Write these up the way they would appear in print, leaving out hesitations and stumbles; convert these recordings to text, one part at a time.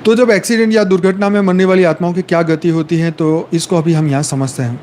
तो जब एक्सीडेंट या दुर्घटना में मरने वाली आत्माओं की क्या गति होती है, तो इसको अभी हम यहाँ समझते हैं।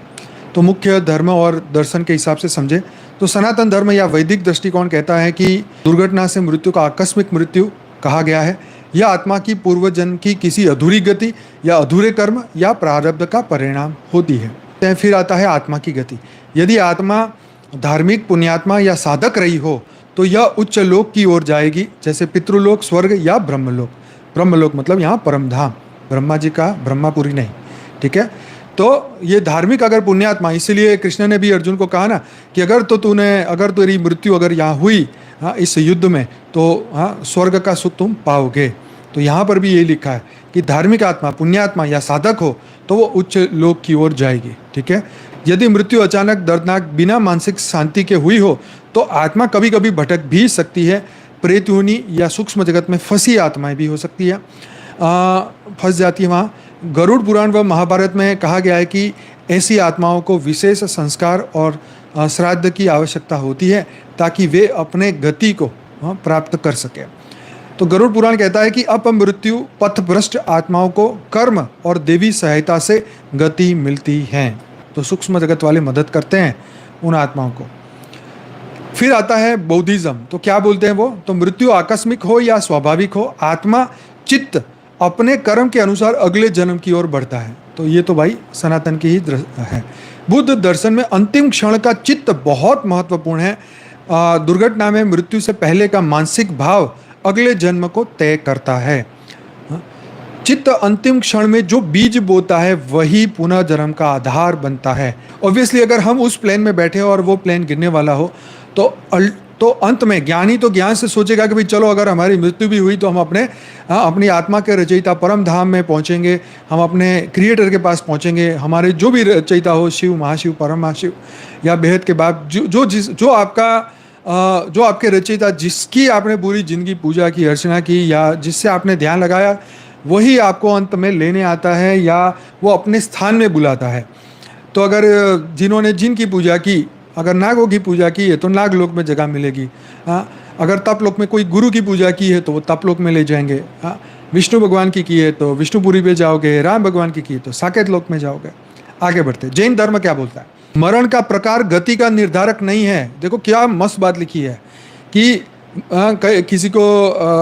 तो मुख्य धर्म और दर्शन के हिसाब से समझे तो सनातन धर्म या वैदिक दृष्टिकोण कहता है कि दुर्घटना से मृत्यु का आकस्मिक मृत्यु कहा गया है। यह आत्मा की पूर्व जन्म की किसी अधूरी गति या अधूरे कर्म या प्रारब्ध का परिणाम होती है। फिर आता है आत्मा की गति। यदि आत्मा धार्मिक, पुण्यात्मा या साधक रही हो तो यह उच्च लोक की ओर जाएगी, जैसे पितृलोक, स्वर्ग या ब्रह्मलोक। ब्रह्मलोक मतलब यहाँ परमधाम, ब्रह्मा जी का, ब्रह्मापुरी नहीं, ठीक है। तो ये धार्मिक अगर पुण्यात्मा, इसीलिए कृष्ण ने भी अर्जुन को कहा ना कि अगर तेरी मृत्यु अगर यहाँ हुई, हाँ, इस युद्ध में, तो हाँ, स्वर्ग का सुख तुम पाओगे। तो यहाँ पर भी यही लिखा है कि धार्मिक आत्मा, पुण्यात्मा या साधक हो तो वो उच्च लोक की ओर जाएगी, ठीक है। यदि मृत्यु अचानक, दर्दनाक, बिना मानसिक शांति के हुई हो तो आत्मा कभी कभी भटक भी सकती है। प्रेत योनि या सूक्ष्म जगत में फंसी आत्माएं भी हो सकती है, फंस जाती है वहाँ। गरुड़ पुराण व महाभारत में कहा गया है कि ऐसी आत्माओं को विशेष संस्कार और श्राद्ध की आवश्यकता होती है ताकि वे अपने गति को प्राप्त कर सके। तो गरुड़ पुराण कहता है कि अपमृत्यु पथभ्रष्ट आत्माओं को कर्म और देवी सहायता से गति मिलती है। तो सूक्ष्म जगत वाले मदद करते हैं उन आत्माओं को। फिर आता है बौद्धिज्म। तो क्या बोलते हैं वो? तो मृत्यु आकस्मिक हो या स्वाभाविक हो, आत्मा चित्त अपने कर्म के अनुसार अगले जन्म की ओर बढ़ता है। तो ये तो भाई सनातन की ही है। बुद्ध दर्शन में अंतिम क्षण का चित्त बहुत महत्वपूर्ण है। दुर्घटना में मृत्यु से पहले का मानसिक भाव अगले जन्म को तय करता है। चित्त अंतिम क्षण में जो बीज बोता है वही पुनः जन्म का आधार बनता है। ऑब्वियसली अगर हम उस प्लेन में बैठे और वो प्लेन गिरने वाला हो तो अंत में ज्ञानी तो ज्ञान से सोचेगा कि भाई चलो अगर हमारी मृत्यु भी हुई तो हम अपनी आत्मा के रचयिता परम धाम में पहुंचेंगे, हम अपने क्रिएटर के पास पहुंचेंगे। हमारे जो भी रचयिता हो, शिव, महाशिव, परम महाशिव या बेहद के बाप, जो आपके रचयिता, जिसकी आपने पूरी जिंदगी पूजा की, अर्चना की या जिससे आपने ध्यान लगाया, वही आपको अंत में लेने आता है या वो अपने स्थान में बुलाता है। तो अगर जिन्होंने जिनकी पूजा की, अगर नागों की पूजा की है तो नागलोक में जगह मिलेगी। हाँ, अगर तपलोक में कोई गुरु की पूजा की है तो वो तपलोक में ले जाएंगे। हाँ, विष्णु भगवान की है तो विष्णुपुरी पे जाओगे, राम भगवान की है तो साकेत लोक में जाओगे। आगे बढ़ते, जैन धर्म क्या बोलता है? मरण का प्रकार गति का निर्धारक नहीं है। देखो क्या मस्त बात लिखी है कि किसी को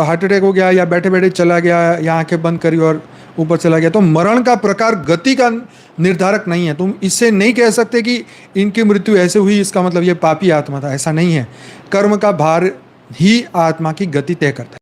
हार्ट अटैक हो गया या बैठे बैठे चला गया या आंखें बंद करी और ऊपर चला गया, तो मरण का प्रकार गति का निर्धारक नहीं है। तुम इससे नहीं कह सकते कि इनकी मृत्यु ऐसे हुई इसका मतलब ये पापी आत्मा था, ऐसा नहीं है। कर्म का भार ही आत्मा की गति तय करता है।